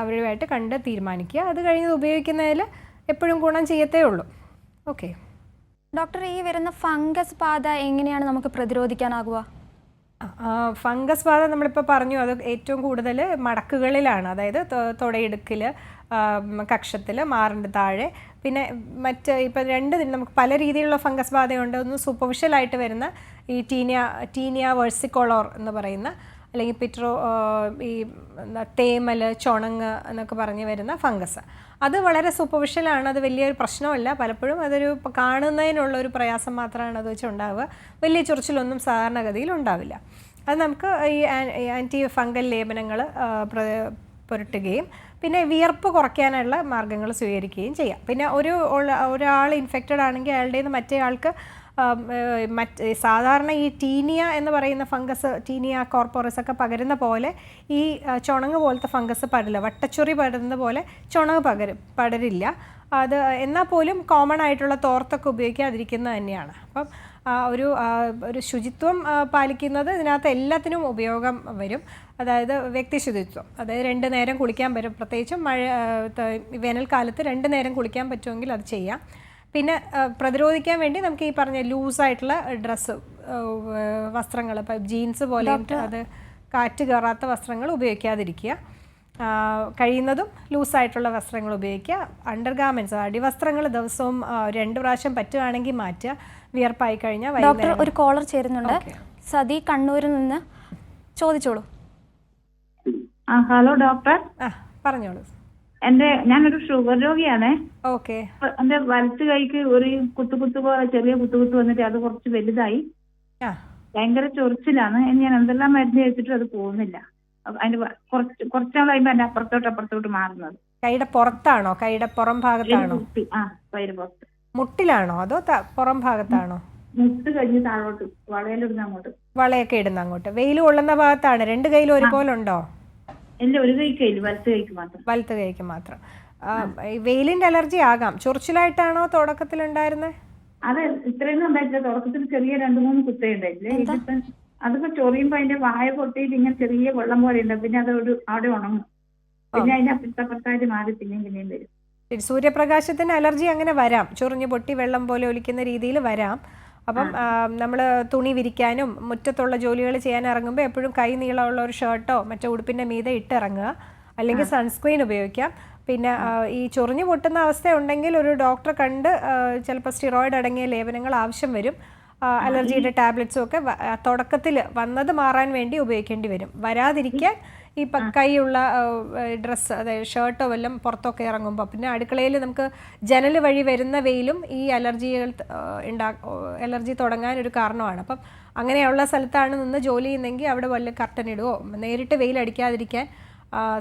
അവരുമായിട്ട് കണ്ട് തീരുമാനിക്കുക. അത് കഴിഞ്ഞ് ഉപയോഗിക്കുന്നതിൽ എപ്പോഴും ഗുണം ചെയ്യത്തേ ഉള്ളൂ. ഓക്കെ ഡോക്ടർ, ഈ വരുന്ന ഫംഗസ് ബാധ എങ്ങനെയാണ് നമുക്ക് പ്രതിരോധിക്കാനാകുക? ഫംഗസ് ബാധ നമ്മളിപ്പോൾ പറഞ്ഞു, അത് ഏറ്റവും കൂടുതൽ മടക്കുകളിലാണ്. അതായത് തുടയിടുക്കിൽ, കക്ഷത്തിൽ, മാറിൻ്റെ താഴെ. പിന്നെ ഇപ്പം നമുക്ക് പല രീതിയിലുള്ള ഫംഗസ് ബാധയുണ്ട്. ഒന്ന് സൂപ്പർഫിഷ്യലായിട്ട് വരുന്ന ഈ ടീനിയ വെർസിക്കോളോർ എന്ന് പറയുന്ന, അല്ലെങ്കിൽ ഈ തേമൽ, ചുണങ്ങ് എന്നൊക്കെ പറഞ്ഞ് വരുന്ന ഫംഗസ്. അത് വളരെ സൂപ്പർഫിഷ്യലാണ്. അത് വലിയൊരു പ്രശ്നമല്ല. പലപ്പോഴും അതൊരു കാണുന്നതിനുള്ളൊരു പ്രയാസം മാത്രമാണ് അത് വെച്ച് ഉണ്ടാവുക. വലിയ ചൊറിച്ചിലൊന്നും സാധാരണഗതിയിൽ ഉണ്ടാവില്ല. അത് നമുക്ക് ഈ ആൻറ്റി ഫംഗൽ ലേപനങ്ങൾ പുരട്ടുകയും പിന്നെ വിയർപ്പ് കുറയ്ക്കാനുള്ള മാർഗ്ഗങ്ങൾ സ്വീകരിക്കുകയും ചെയ്യാം. പിന്നെ ഒരാൾ ഇൻഫെക്റ്റഡ് ആണെങ്കിൽ അയാളുടെ നിന്ന് മറ്റേ ആൾക്ക് സാധാരണ ഈ ടീനിയ എന്ന് പറയുന്ന ഫംഗസ്, ടീനിയ കോർപ്പോറസ് ഒക്കെ പകരുന്ന പോലെ ഈ ചുണങ്ങ് പോലത്തെ ഫംഗസ് പടരില്ല. വട്ടച്ചൊറി പടരുന്ന പോലെ ചുണങ്ങ് പടരില്ല. അത് എന്നാൽ പോലും കോമൺ ആയിട്ടുള്ള തോർത്തൊക്കെ ഉപയോഗിക്കാതിരിക്കുന്നത് തന്നെയാണ്. അപ്പം ഒരു ശുചിത്വം പാലിക്കുന്നത് ഇതിനകത്ത് എല്ലാത്തിനും ഉപയോഗം വരും. അതായത് വ്യക്തി ശുചിത്വം, അതായത് 2 നേരം കുളിക്കാൻ പറ്റും. പ്രത്യേകിച്ചും വേനൽക്കാലത്ത് 2 നേരം കുളിക്കാൻ പറ്റുമെങ്കിൽ അത് ചെയ്യാം. പിന്നെ പ്രതിരോധിക്കാൻ വേണ്ടി നമുക്ക് ഈ പറഞ്ഞ ലൂസായിട്ടുള്ള ഡ്രസ്സ്, വസ്ത്രങ്ങൾ, ഇപ്പം ജീൻസ് പോലെ അത് കാറ്റ് കയറാത്ത വസ്ത്രങ്ങൾ ഉപയോഗിക്കാതിരിക്കുക. കഴിയുന്നതും ലൂസായിട്ടുള്ള വസ്ത്രങ്ങൾ ഉപയോഗിക്കുക. അണ്ടർ ഗാർമെൻറ്റ്സ്, അടിവസ്ത്രങ്ങൾ ദിവസവും 2 പ്രാവശ്യം പറ്റുകയാണെങ്കിൽ മാറ്റുക. വിയർപ്പായി കഴിഞ്ഞാൽ. ഡോക്ടർ, ഒരു കോളർ ചേരുന്നുണ്ട്. സതി കണ്ണൂരിൽ നിന്ന്, ചോദിച്ചോളൂ. Hello doctor. പറഞ്ഞോളൂ. ഞാനൊരു ഷുഗർ രോഗിയാണ്. ഓക്കെ. എന്റെ വലത്ത് കൈക്ക് ഒരു ചെറിയ കുത്തുകുത്ത് വന്നിട്ട് അത് കുറച്ച് വലുതായി, ഭയങ്കര ചൊറിച്ചിലാണ്. ഞാൻ എന്തെല്ലാം മരുന്ന് കഴിച്ചിട്ടും അത് പോകുന്നില്ല. അതിന് കുറച്ചാൾ കഴിയുമ്പോ എന്റെ അപ്പുറത്തോട്ട് മാറുന്നത്. കൈയുടെ പുറത്താണോ? കൈയുടെ പുറം ഭാഗത്താണോ? പുറത്ത്. മുട്ടിലാണോ അതോ പുറം ഭാഗത്താണോ? മുട്ട് കഴിഞ്ഞ് താഴോട്ട് വളയിലിടുന്ന അങ്ങോട്ട്. വളയൊക്കെ ഇടുന്ന അങ്ങോട്ട്. വെയിൽ കൊള്ളുന്ന ഭാഗത്താണ്? 2 കൈയിലും ഒരുപോലെ ഉണ്ടോ? ഇല്ല, ഒരു കൈക്ക് വലത്ത് കൈക്ക് മാത്രം. വലത്ത് കൈക്ക് മാത്രം. വെയിലിന്റെ അലർജി ആകാം. ചൊറിച്ചിലായിട്ടാണോ തുടക്കത്തിലുണ്ടായിരുന്നത്? അത് ഇത്രയൊന്നും ഉണ്ടായിട്ടില്ല. തുടക്കത്തിൽ ചെറിയ 2-3 കുത്തയുണ്ടായിട്ടില്ലേ. അതൊക്കെ ചൊറിയുമ്പോ അതിന്റെ വായ പൊട്ടിയിട്ട് ഇങ്ങനെ ചെറിയ വെള്ളം പോലെ ഉണ്ട്. പിന്നെ അത് അവിടെ ഉണങ്ങും. പിന്നെ അതിന്റെ അപ്പുറത്തായിട്ട് മാറി പിന്നെയും വരും. സൂര്യപ്രകാശത്തിന് അലർജി അങ്ങനെ വരാം. ചൊറിഞ്ഞ് പൊട്ടി വെള്ളം പോലെ ഒലിക്കുന്ന രീതിയിൽ വരാം. അപ്പം നമ്മൾ തുണി വിരിക്കാനും മുറ്റത്തുള്ള ജോലികൾ ചെയ്യാൻ ഇറങ്ങുമ്പോൾ എപ്പോഴും കൈ നീളമുള്ള ഒരു ഷർട്ടോ മറ്റോ ഉടുപ്പിൻ്റെ മീതെ ഇട്ടിറങ്ങുക. അല്ലെങ്കിൽ സൺസ്ക്രീൻ ഉപയോഗിക്കാം. പിന്നെ ഈ ചൊറിഞ്ഞു പൊട്ടുന്ന അവസ്ഥ ഉണ്ടെങ്കിൽ ഒരു ഡോക്ടറെ കണ്ട് ചിലപ്പോൾ സ്റ്റിറോയിഡ് അടങ്ങിയ ലേപനങ്ങൾ ആവശ്യം വരും. അലർജിയുടെ ടാബ്ലറ്റ്സും ഒക്കെ തുടക്കത്തിൽ വന്നത് മാറാൻ വേണ്ടി ഉപയോഗിക്കേണ്ടി വരും. വരാതിരിക്കാൻ ഈ കൈയുള്ള ഡ്രസ്സ്, അതായത് ഷർട്ടോ വല്ലതും പുറത്തൊക്കെ ഇറങ്ങുമ്പോൾ, പിന്നെ അടുക്കളയിൽ നമുക്ക് ജനൽ വഴി വരുന്ന വെയിലും ഈ അലർജി തുടങ്ങാൻ ഒരു കാരണമാണ്. അപ്പം അങ്ങനെയുള്ള സ്ഥലത്താണ് നിന്ന് ജോലി ചെയ്യുന്നതെങ്കിൽ അവിടെ വല്ല കർട്ടൻ ഇടുകയോ നേരിട്ട് വെയിലടിക്കാതിരിക്കാൻ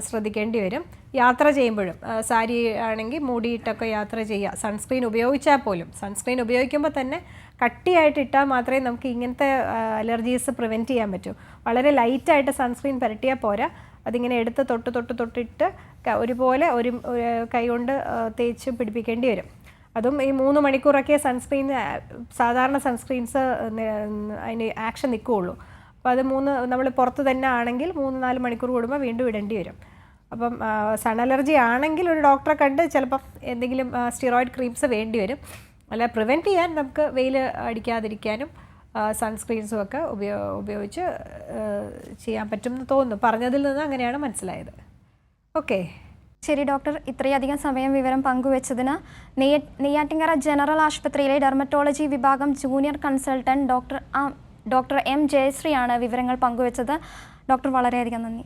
ശ്രദ്ധിക്കേണ്ടി വരും. യാത്ര ചെയ്യുമ്പോഴും സാരി ആണെങ്കിൽ മൂടിയിട്ടൊക്കെ യാത്ര ചെയ്യുക. സൺസ്ക്രീൻ ഉപയോഗിച്ചാൽ പോലും, സൺസ്ക്രീൻ ഉപയോഗിക്കുമ്പോൾ തന്നെ കട്ടിയായിട്ട് ഇട്ടാൽ മാത്രമേ നമുക്ക് ഇങ്ങനത്തെ അലർജീസ് പ്രിവെൻറ്റ് ചെയ്യാൻ പറ്റൂ. വളരെ ലൈറ്റായിട്ട് സൺസ്ക്രീൻ പുരട്ടിയാൽ പോരാ. അതിങ്ങനെ എടുത്ത് തൊട്ടിട്ട് ഒരുപോലെ ഒരു കൈ കൊണ്ട് തേച്ച് പിടിപ്പിക്കേണ്ടി വരും. അതും ഈ 3 മണിക്കൂറൊക്കെ സൺസ്ക്രീൻ, സാധാരണ സൺസ്ക്രീൻസ് അതിന് ആക്ഷൻ നിൽക്കുകയുള്ളൂ. അപ്പോൾ അത് നമ്മൾ പുറത്ത് തന്നെ ആണെങ്കിൽ 3-4 മണിക്കൂർ കൂടുമ്പോൾ വീണ്ടും ഇടേണ്ടി വരും. അപ്പം സൺ അലർജി ആണെങ്കിൽ ഒരു ഡോക്ടറെ കണ്ട് ചിലപ്പം എന്തെങ്കിലും സ്റ്റിറോയിഡ് ക്രീംസ് വേണ്ടി വരും. അല്ല, പ്രിവെൻറ്റ് ചെയ്യാൻ നമുക്ക് വെയിൽ അടിക്കാതിരിക്കാനും സൺസ്ക്രീൻസും ഒക്കെ ഉപയോഗിച്ച് ചെയ്യാൻ പറ്റുമെന്ന് തോന്നുന്നു. പറഞ്ഞതിൽ നിന്ന് അങ്ങനെയാണ് മനസ്സിലായത്. ഓക്കെ, ശരി ഡോക്ടർ. ഇത്രയധികം സമയം വിവരം പങ്കുവച്ചതിന് നെയ്യാറ്റിൻകര ജനറൽ ആശുപത്രിയിലെ ഡെർമറ്റോളജി വിഭാഗം ജൂനിയർ കൺസൾട്ടന്റ് ഡോക്ടർ എം ജയശ്രീയാണ് വിവരങ്ങൾ പങ്കുവച്ചത്. ഡോക്ടർ, വളരെയധികം നന്ദി.